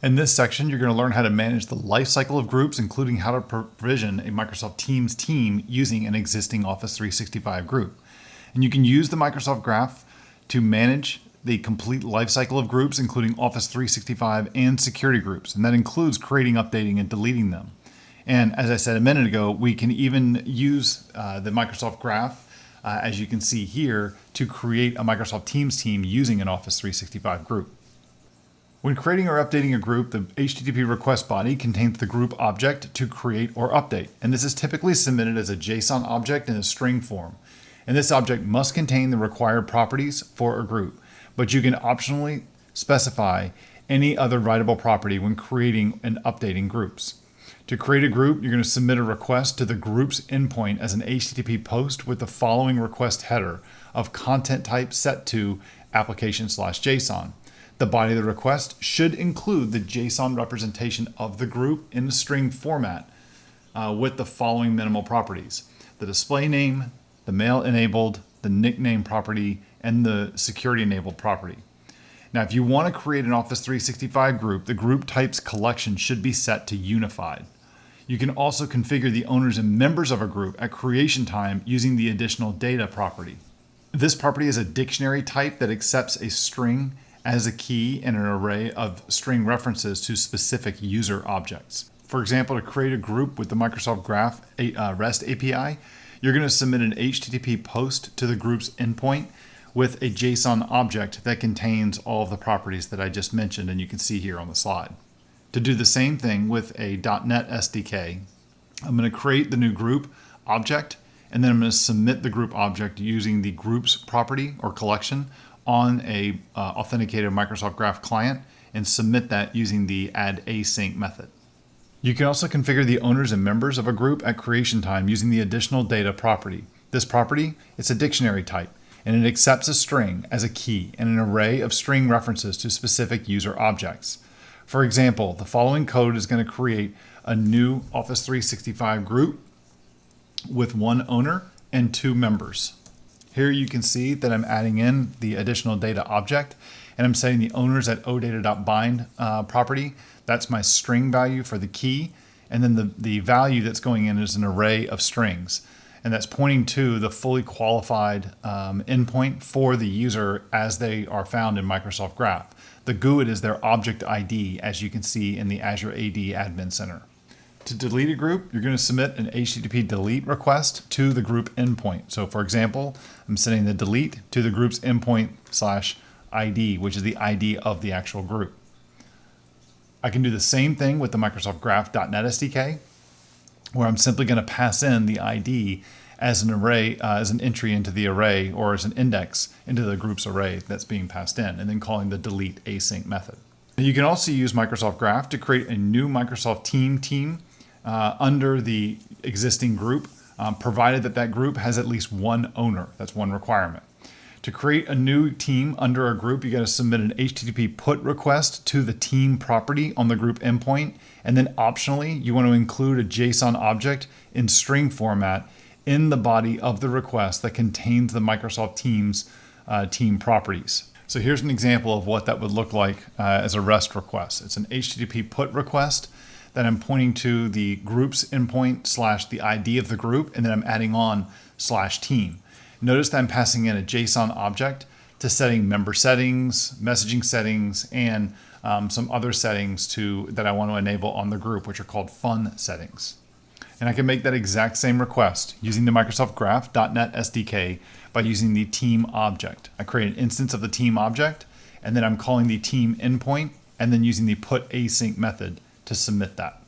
In this section, you're going to learn how to manage the lifecycle of groups, including how to provision a Microsoft Teams team using an existing Office 365 group. And you can use the Microsoft Graph to manage the complete lifecycle of groups, including Office 365 and security groups. And that includes creating, updating, and deleting them. And as I said a minute ago, we can even use the Microsoft Graph, as you can see here, to create a Microsoft Teams team using an Office 365 group. When creating or updating a group, the HTTP request body contains the group object to create or update. And this is typically submitted as a JSON object in a string form. And this object must contain the required properties for a group, but you can optionally specify any other writable property when creating and updating groups. To create a group, you're going to submit a request to the group's endpoint as an HTTP post with the following request header of content type set to application/JSON. The body of the request should include the JSON representation of the group in the string format with the following minimal properties: the display name, the mail enabled, the nickname property, and the security enabled property. Now, if you want to create an Office 365 group, the group types collection should be set to unified. You can also configure the owners and members of a group at creation time using the additional data property. This property is a dictionary type that accepts a string as a key in an array of string references to specific user objects. For example, to create a group with the Microsoft Graph REST API, you're going to submit an HTTP post to the group's endpoint with a JSON object that contains all of the properties that I just mentioned, and you can see here on the slide. To do the same thing with a .NET SDK, I'm going to create the new group object, and then I'm going to submit the group object using the groups property or collection on a authenticated Microsoft Graph client and submit that using the add async method. You can also configure the owners and members of a group at creation time using the additional data property. This property, it's a dictionary type, and it accepts a string as a key and an array of string references to specific user objects. For example, the following code is going to create a new Office 365 group with one owner and two members. Here you can see that I'm adding in the additional data object, and I'm setting the owners at odata.bind property. That's my string value for the key, and then the value that's going in is an array of strings. And that's pointing to the fully qualified endpoint for the user as they are found in Microsoft Graph. The GUID is their object ID, as you can see in the Azure AD Admin Center. To delete a group, you're going to submit an HTTP delete request to the group endpoint. So for example, I'm sending the delete to the group's endpoint/ID, which is the ID of the actual group. I can do the same thing with the Microsoft Graph .NET SDK, where I'm simply going to pass in the ID as an array, as an entry into the array, or as an index into the group's array that's being passed in, and then calling the delete async method. You can also use Microsoft Graph to create a new Microsoft team under the existing group, provided that that group has at least one owner. That's one requirement. To create a new team under a group, you got to submit an HTTP put request to the team property on the group endpoint, and then optionally, you want to include a JSON object in string format in the body of the request that contains the Microsoft Teams team properties. So here's an example of what that would look like as a REST request. It's an HTTP put request that I'm pointing to the group's endpoint / the ID of the group, and then I'm adding on /team. Notice that I'm passing in a JSON object to setting member settings, messaging settings, and some other settings that I want to enable on the group, which are called fun settings. And I can make that exact same request using the Microsoft Graph .NET SDK by using the team object. I create an instance of the team object, and then I'm calling the team endpoint, and then using the put async method to submit that.